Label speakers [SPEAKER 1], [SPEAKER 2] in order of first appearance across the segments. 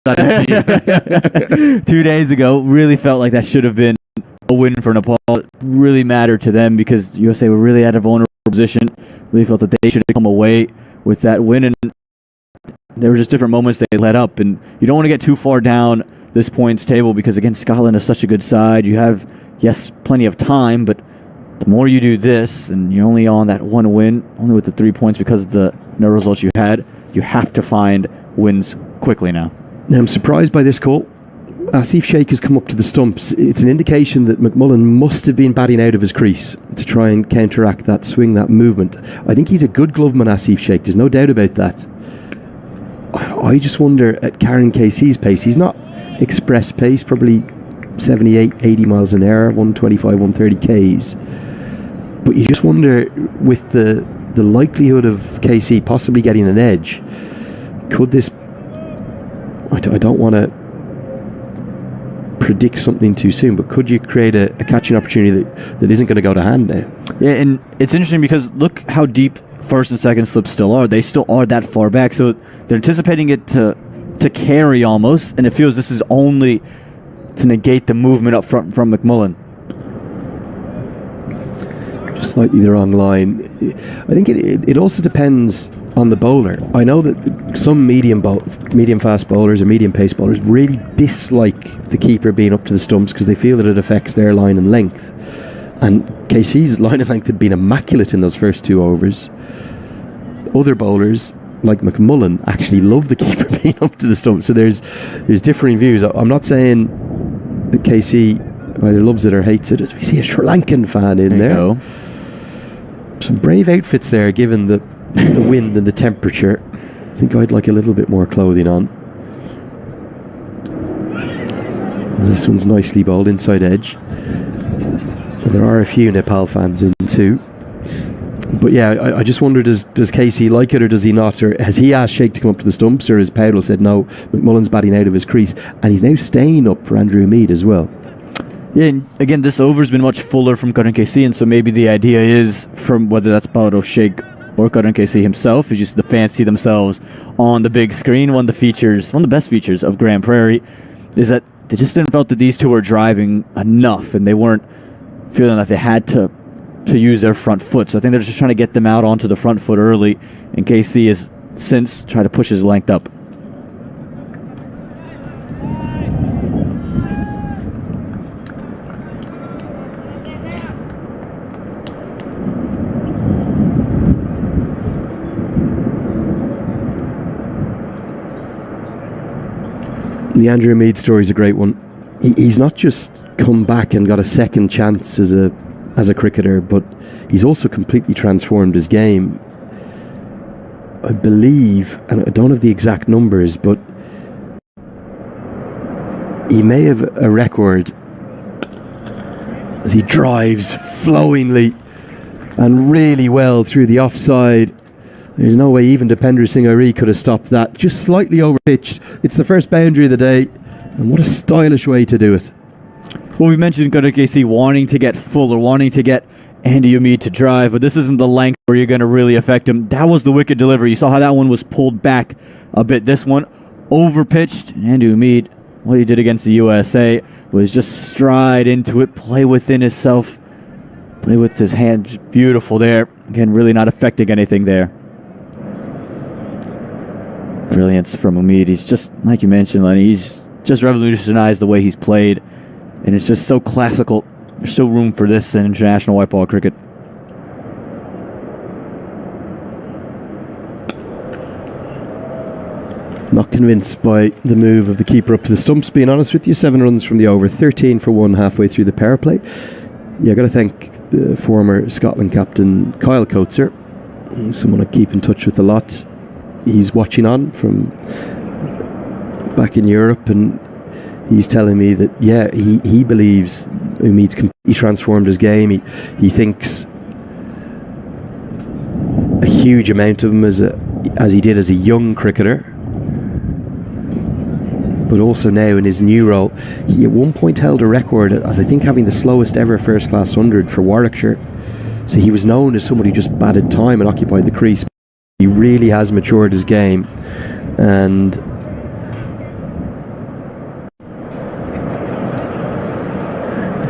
[SPEAKER 1] 2 days ago. Really felt like that should have been a win for Nepal. It really mattered to them because USA were really at a vulnerable position. Really felt that they should have come away with that win, and there were just different moments they led up, and you don't want to get too far down this points table because, again, Scotland is such a good side. You have, yes, plenty of time, but the more you do this, and you're only on that one win, only with the 3 points because of the no results you had, you have to find wins quickly now.
[SPEAKER 2] Now, I'm surprised by this call. Asif Sheikh has come up to the stumps. It's an indication that McMullen must have been batting out of his crease to try and counteract that swing, that movement. I think he's a good gloveman, Asif Sheikh. There's no doubt about that. I just wonder at Karen KC's pace, he's not express pace, probably 78, 80 miles an hour, 125, 130 Ks. But you just wonder, with the likelihood of KC possibly getting an edge, could this... I don't want to predict something too soon, but could you create a catching opportunity that isn't going to go to hand now?
[SPEAKER 1] Yeah, and it's interesting because look how deep first and second slips still are. They still are that far back, so they're anticipating it to carry almost, and it feels this is only to negate the movement up front from McMullen.
[SPEAKER 2] Just slightly the wrong line. I think it also depends on the bowler. I know that some medium fast bowlers or medium pace bowlers really dislike the keeper being up to the stumps because they feel that it affects their line and length. And KC's line and length had been immaculate in those first 2 overs. Other bowlers, like McMullen, actually love the keeper being up to the stumps. So there's differing views. I'm not saying that KC either loves it or hates it, as we see a Sri Lankan fan in there. Some brave outfits there, given the wind and the temperature. I think I'd like a little bit more clothing on. This one's nicely bowled, inside edge. And there are a few Nepal fans in too. But yeah, I just wonder, does Casey like it or does he not? Or has he asked Sheikh to come up to the stumps, or has Powell said no, McMullen's batting out of his crease, and he's now staying up for Andrew Mead as well?
[SPEAKER 1] Yeah, and again, this over's been much fuller from Karan KC, and so maybe the idea is, from whether that's Paulo Sheikh or Karan KC himself, is just the fans see themselves on the big screen. One of the best features of Grand Prairie is that they just didn't felt that these two were driving enough, and they weren't feeling that they had to use their front foot. So I think they're just trying to get them out onto the front foot early, and KC has since tried to push his length up.
[SPEAKER 2] The Andrew Mead story is a great one. He's not just come back and got a second chance as a cricketer, but he's also completely transformed his game. I believe, and I don't have the exact numbers, but he may have a record as he drives flowingly and really well through the offside. There's no way even Dipender Singh Ari could have stopped that. Just slightly over pitched. It's the first boundary of the day, and what a stylish way to do it.
[SPEAKER 1] Well, we mentioned Karan KC wanting to get fuller, wanting to get Andy Umid to drive, but this isn't the length where you're going to really affect him. That was the wicked delivery. You saw how that one was pulled back a bit. This one, over-pitched. Andy Umid, what he did against the USA was just stride into it, play within himself, play with his hands. Beautiful there. Again, really not affecting anything there. Brilliance from Umid. He's just, like you mentioned, Lenny, he's just revolutionized the way he's played, and it's just so classical. There's still room for this in international white ball cricket.
[SPEAKER 2] Not convinced by the move of the keeper up to the stumps, being honest with you. 7 runs from the over, 13 for 1 halfway through the power play. Yeah, I've got to thank the former Scotland captain Kyle Coates, someone I keep in touch with a lot. He's watching on from back in Europe, and he's telling me that, yeah, he believes Umid's completely transformed his game. He thinks a huge amount of him as he did as a young cricketer, but also now in his new role. He at one point held a record as, I think, having the slowest ever first-class 100 for Warwickshire. So he was known as somebody who just batted time and occupied the crease. He really has matured his game, and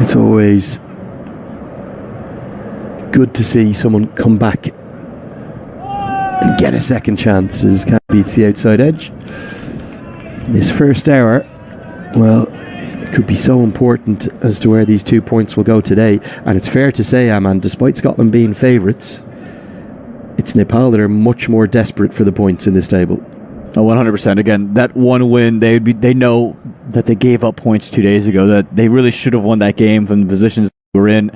[SPEAKER 2] It's always good to see someone come back and get a second chance as Cam beats the outside edge. This first hour, well, it could be so important as to where these 2 points will go today. And it's fair to say, Aman, despite Scotland being favourites, it's Nepal that are much more desperate for the points in this table.
[SPEAKER 1] Oh, 100%. Again, that one win, they know that they gave up points 2 days ago, that they really should have won that game from the positions they were in.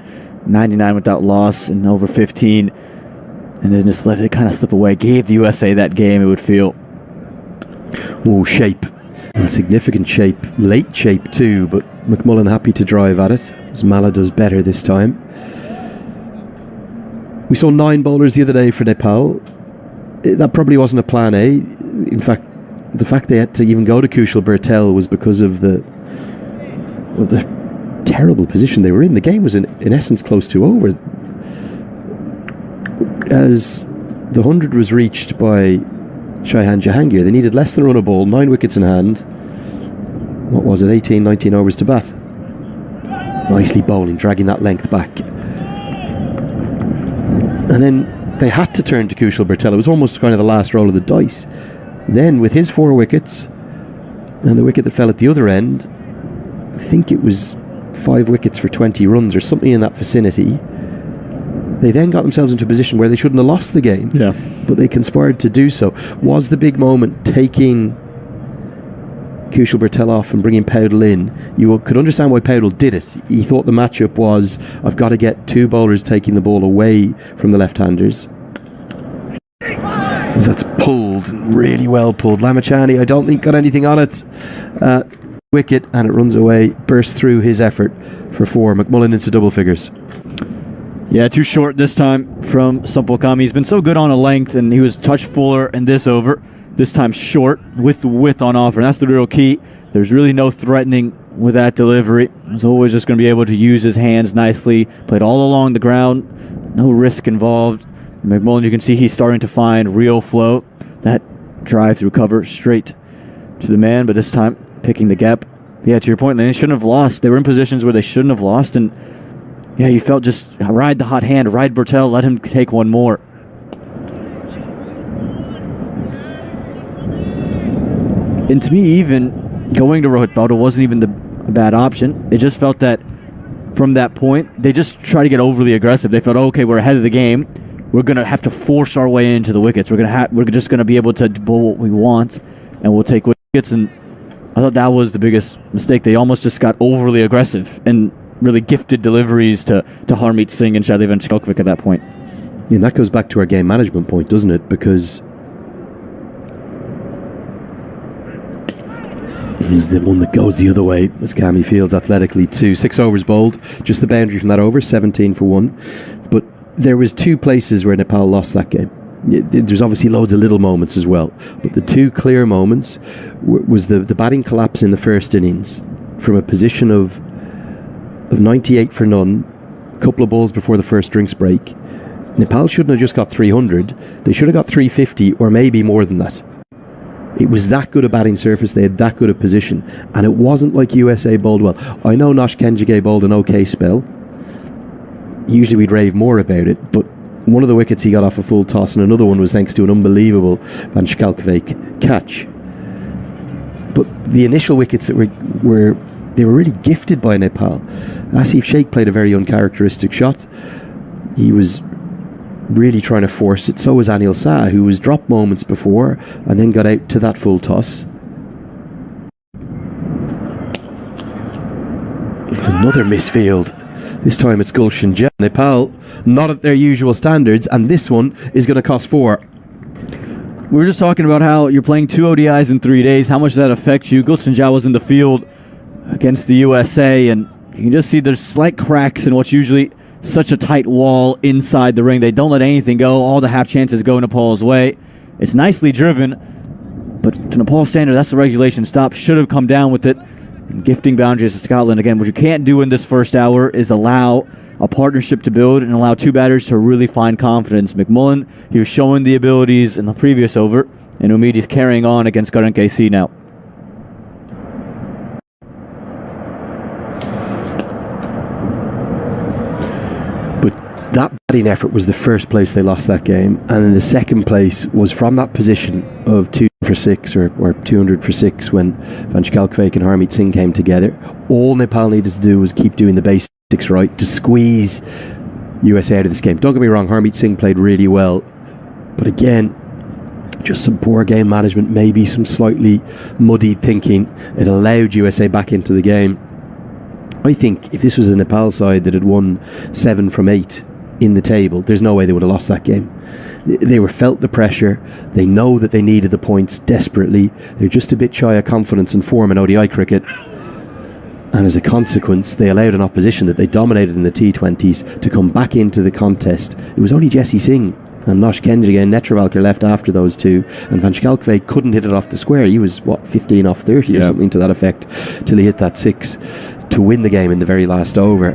[SPEAKER 1] 99 without loss and over 15. And then just let it kind of slip away. Gave the USA that game, it would feel.
[SPEAKER 2] Oh, shape. In significant shape. Late shape too, but McMullen happy to drive at it, as Mala does better this time. We saw 9 bowlers the other day for Nepal. That probably wasn't a plan A. In fact, the fact they had to even go to Kushal Bertel was because of the terrible position they were in. The game was in essence close to over. As the 100 was reached by Shaihan Jahangir, they needed less than a run a ball, 9 wickets in hand. What was it, 18, 19 overs to bat. Nicely bowling, dragging that length back. And then they had to turn to Kushal Bertel. It was almost kind of the last roll of the dice. Then with his 4 wickets and the wicket that fell at the other end, I think it was 5 wickets for 20 runs or something in that vicinity. They then got themselves into a position where they shouldn't have lost the game.
[SPEAKER 1] Yeah.
[SPEAKER 2] But they conspired to do so. Was the big moment taking Kushal Bertel off and bringing Powdell in? You could understand why Powdell did it. He thought the matchup was, I've got to get 2 bowlers taking the ball away from the left-handers. As that's pulled, really well pulled. Lamachani, I don't think got anything on it. Wicket, and it runs away, bursts through his effort for 4. McMullen into double figures.
[SPEAKER 1] Yeah, too short this time from Sampal Kami. He's been so good on a length, and he was touch fuller in this over. This time short, with the width on offer. And that's the real key. There's really no threatening with that delivery. He's always just going to be able to use his hands nicely. Played all along the ground. No risk involved. McMullen, you can see he's starting to find real flow. That drive through cover straight to the man, but this time picking the gap. Yeah, to your point, they shouldn't have lost. They were in positions where they shouldn't have lost, and yeah, you felt just ride the hot hand, ride Bertel, let him take one more. And to me, even going to Rohit Powdell wasn't even a bad option. It just felt that from that point, they just tried to get overly aggressive. They felt, okay, we're ahead of the game. We're going to have to force our way into the wickets. We're just going to be able to bowl what we want, and we'll take wickets. And I thought that was the biggest mistake. They almost just got overly aggressive and really gifted deliveries to Harmeet Singh and Shadlev and Chalkvik at that point.
[SPEAKER 2] Yeah, and that goes back to our game management point, doesn't it? Because he's the one that goes the other way as Cammy fields athletically too. 6 overs bowled, just the boundary from that over, 17 for 1. But there was 2 places where Nepal lost that game. There's obviously loads of little moments as well, but the 2 clear moments was the batting collapse in the first innings from a position of 98 for none, a couple of balls before the first drinks break. Nepal shouldn't have just got 300, they should have got 350 or maybe more than that. It was that good a batting surface, they had that good a position, and it wasn't like USA bowled well. I know Nosh Kenjige bowled an okay spell. Usually we'd rave more about it, but one of the wickets he got off a full toss and another one was thanks to an unbelievable Van Schalkwijk catch. But the initial wickets that were really gifted by Nepal. Asif Sheikh played a very uncharacteristic shot. He was really trying to force it. So was Anil Shah, who was dropped moments before and then got out to that full toss. It's another misfield. This time it's Gulshan Jah. Nepal, not at their usual standards, and this one is going to cost 4.
[SPEAKER 1] We were just talking about how you're playing 2 ODIs in 3 days. How much does that affect you? Gulshan Jah was in the field against the USA, and you can just see there's slight cracks in what's usually such a tight wall inside the ring. They don't let anything go. All the half chances go Nepal's way. It's nicely driven, but to Nepal's standard, that's the regulation stop. Should have come down with it. And gifting boundaries to Scotland. Again, what you can't do in this first hour is allow a partnership to build and allow 2 batters to really find confidence. McMullen, he was showing the abilities in the previous over, and Umidi's carrying on against Karan KC now.
[SPEAKER 2] that batting effort was the first place they lost that game, and in the second place was from that position of 2 for 6 or 200 for 6 when Vanchkalkvek and Harmeet Singh came together. All Nepal needed to do was keep doing the basics right to squeeze USA out of this game. Don't get me wrong, Harmeet Singh played really well, but again, just some poor game management, maybe some slightly muddied thinking. It allowed USA back into the game. I think if this was a Nepal side that had won 7 from 8 in the table, there's no way they would have lost that game. They felt the pressure. They know that they needed the points desperately. They're just a bit shy of confidence and form in ODI cricket. And as a consequence, they allowed an opposition that they dominated in the T20s to come back into the contest. It was only Jesse Singh and Nosh Kendrick and Netravalkar left after those two, and Vanchkalkvek couldn't hit it off the square. He was 15 off 30 or something to that effect till he hit that 6 to win the game in the very last over.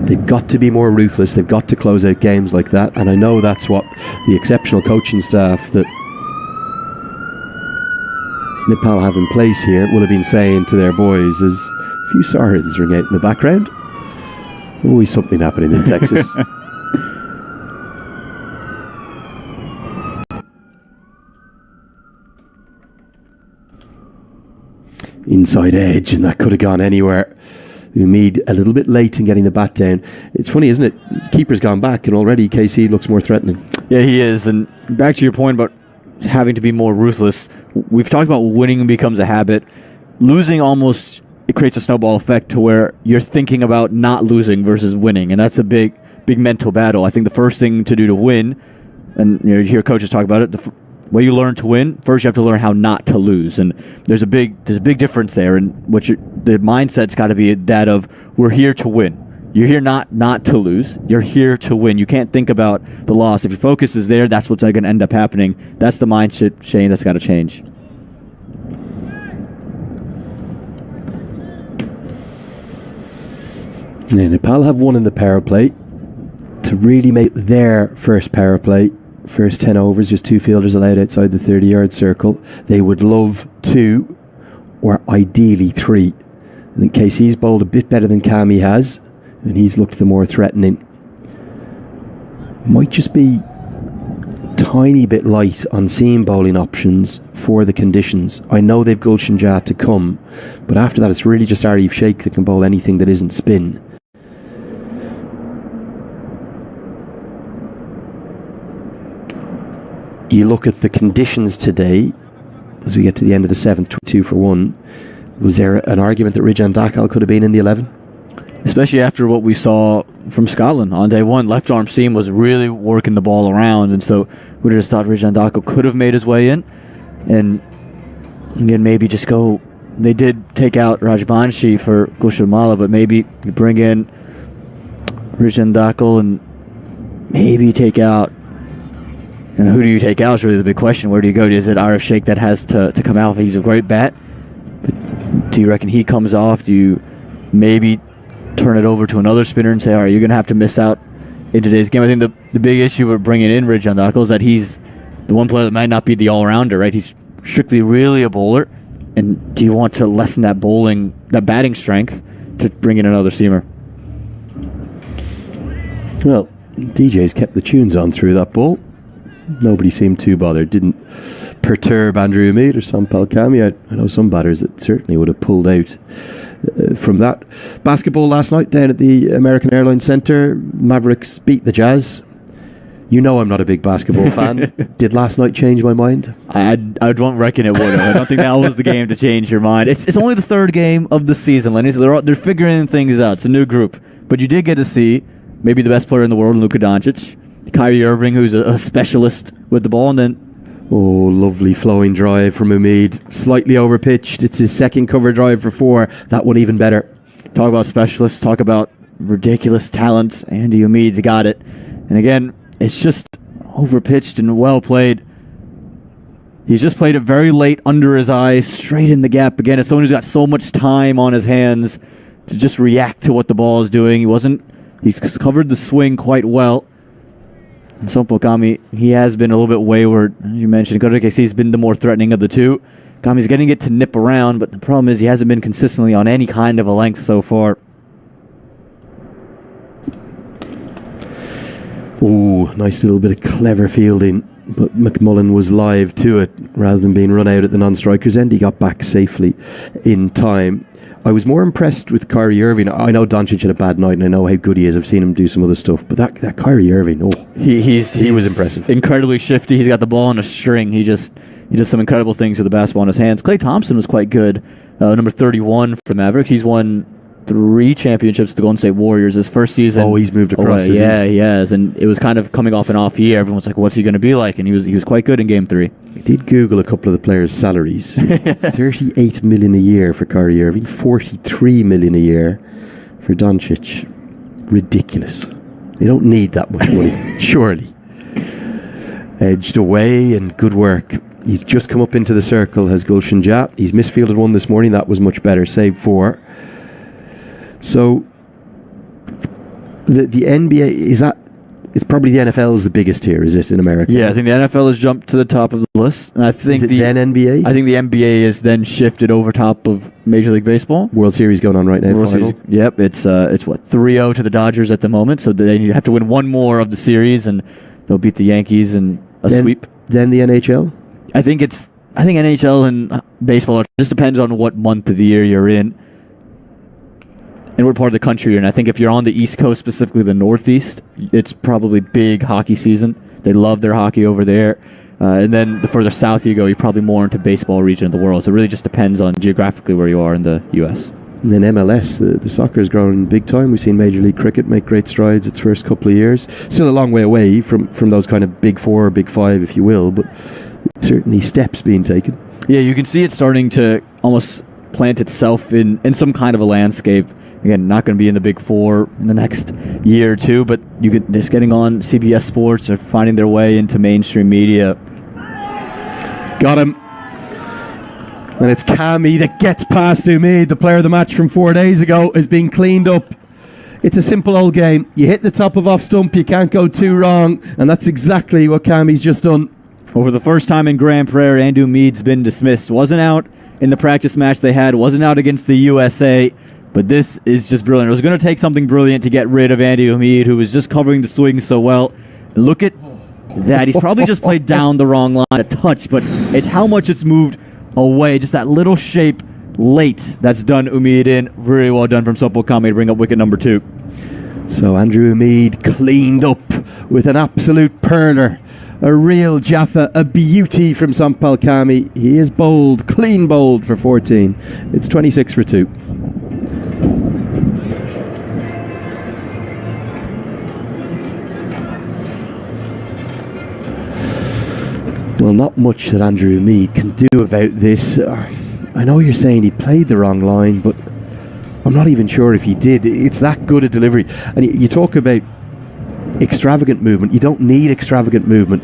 [SPEAKER 2] They've got to be more ruthless. They've got to close out games like that, and I know that's what the exceptional coaching staff that Nepal have in place here will have been saying to their boys as a few sirens ring out in the background. There's always something happening in Texas. Inside edge, and that could have gone anywhere. Umid a little bit late in getting the bat down. It's funny, isn't it? Keeper's gone back, and already KC looks more threatening.
[SPEAKER 1] Yeah, he is. And back to your point about having to be more ruthless. We've talked about winning becomes a habit. Losing almost, it creates a snowball effect to where you're thinking about not losing versus winning, and that's a big mental battle. I think the first thing to do to win, and you hear coaches talk about it, the way you learn to win, first you have to learn how not to lose, and there's a big difference there. And the mindset's got to be that of we're here to win. You're here not to lose. You're here to win. You can't think about the loss. If your focus is there, that's what's going to end up happening. That's the mindset, Shane, that's got to change.
[SPEAKER 2] Yeah, Nepal have won in the power play. To really make their first power play, first 10 overs, just 2 fielders allowed outside the 30-yard circle. They would love 2 or ideally 3. I think KC's bowled a bit better than Kami has, and he's looked the more threatening. Might just be a tiny bit light on seam bowling options for the conditions. I know they've Gulshan Jha to come, but after that it's really just Arif Sheikh that can bowl anything that isn't spin. You look at the conditions today, as we get to the end of the 7th, 2 for 1. Was there an argument that Rijan Dakal could have been in the 11?
[SPEAKER 1] Especially after what we saw from Scotland on day 1. Left arm seam was really working the ball around, and so we just thought Rijan Dakal could have made his way in. And again, maybe just go. They did take out Rajbanshi for Gushamala, but maybe you bring in Rijan Dakal and maybe take out. And who do you take out is really the big question. Where do you go? Is it Arif Sheikh that has to come out? He's a great bat. But do you reckon he comes off? Do you maybe turn it over to another spinner and say, all right, you're going to have to miss out in today's game? I think the big issue with bringing in Rijan Dakal is that he's the one player that might not be the all-rounder, right? He's strictly really a bowler. And do you want to lessen that batting strength to bring in another seamer?
[SPEAKER 2] Well, DJ's kept the tunes on through that ball. Nobody seemed too bothered. Didn't perturb Andrew Umid or Sampal Kami. I know some batters that certainly would have pulled out from that. Basketball last night down at the American Airlines Centre. Mavericks beat the Jazz. You know I'm not a big basketball fan. Did last night change my mind?
[SPEAKER 1] I don't reckon it would have. I don't think that was the game to change your mind. It's only the 3rd game of the season, Lenny, so they're figuring things out. It's a new group. But you did get to see maybe the best player in the world, Luka Doncic. Kyrie Irving, who's a specialist with the ball, and then...
[SPEAKER 2] Oh, lovely flowing drive from Umid. Slightly overpitched. It's his 2nd cover drive for 4. That one even better.
[SPEAKER 1] Talk about specialists. Talk about ridiculous talent. Andy Umid's got it. And again, it's just overpitched and well played. He's just played it very late under his eyes, straight in the gap. Again, as someone who's got so much time on his hands to just react to what the ball is doing. He's covered the swing quite well. And Sampal Kami, he has been a little bit wayward. As you mentioned, KC's been the more threatening of the two. Kami's getting it to nip around, but the problem is he hasn't been consistently on any kind of a length so far.
[SPEAKER 2] Oh, nice little bit of clever fielding. But McMullen was live to it rather than being run out at the non-striker's end. He got back safely in time. I was more impressed with Kyrie Irving. I know Doncic had a bad night, and I know how good he is. I've seen him do some other stuff, but that Kyrie Irving, he was impressive.
[SPEAKER 1] Incredibly shifty. He's got the ball on a string. He does some incredible things with the basketball in his hands. Klay Thompson was quite good. Number 31 for Mavericks. He's won 3 championships with the Golden State Warriors his first season.
[SPEAKER 2] Oh, he's moved across.
[SPEAKER 1] Yeah, he has, and it was kind of coming off an off year. Everyone's like, "What's he going to be like?" And he was quite good in Game 3.
[SPEAKER 2] I did Google a couple of the players' salaries. 38 million a year for Kyrie Irving, 43 million a year for Doncic. Ridiculous. They don't need that much money, surely. Edged away and good work. He's just come up into the circle, has Gulshan Jat. He's misfielded one this morning. That was much better. Save 4. So, the NBA, is that... It's probably the NFL is the biggest here, is it, in America?
[SPEAKER 1] Yeah, I think the NFL has jumped to the top of the list. And I think
[SPEAKER 2] then NBA?
[SPEAKER 1] I think the NBA is then shifted over top of Major League Baseball.
[SPEAKER 2] World Series going on right now.
[SPEAKER 1] World Series, yep, it's what, 3-0 to the Dodgers at the moment. So they have to win one more of the series, and they'll beat the Yankees in a sweep.
[SPEAKER 2] Then the NHL?
[SPEAKER 1] I think NHL and baseball, it just depends on what month of the year you're in and what part of the country you're in. I think if you're on the East Coast, specifically the Northeast, it's probably big hockey season. They love their hockey over there. And then the further south you go, you're probably more into baseball region of the world. So it really just depends on geographically where you are in the U.S.
[SPEAKER 2] And then MLS, the soccer has grown big time. We've seen Major League Cricket make great strides its first couple of years. Still a long way away from those kind of big 4 or big 5, if you will, but certainly steps being taken.
[SPEAKER 1] Yeah, you can see it starting to almost plant itself in some kind of a landscape. Again, not going to be in the big 4 in the next year or two, but just getting on CBS Sports or finding their way into mainstream media.
[SPEAKER 2] Got him. And it's Cammy that gets past Umid. The player of the match from 4 days ago is being cleaned up. It's a simple old game. You hit the top of off stump, you can't go too wrong, and that's exactly what Cammy's just done.
[SPEAKER 1] Over the first time in Grand Prairie, Andy Umid's been dismissed. Wasn't out in the practice match they had, wasn't out against the USA. But this is just brilliant. It was going to take something brilliant to get rid of Andy Umid, who was just covering the swing so well. And look at that. He's probably just played down the wrong line a touch, but it's how much it's moved away. Just that little shape late that's done Umid in. Very well done from Sopal Kame to bring up wicket number 2.
[SPEAKER 2] So Andrew Umid cleaned up with an absolute perler. A real Jaffa, a beauty from Sampal Kami. He is bowled, clean bowled for 14. It's 26 for 2. Well, not much that Andrew Umid can do about this. I know you're saying he played the wrong line, but I'm not even sure if he did. It's that good a delivery. And you talk about extravagant movement. You don't need extravagant movement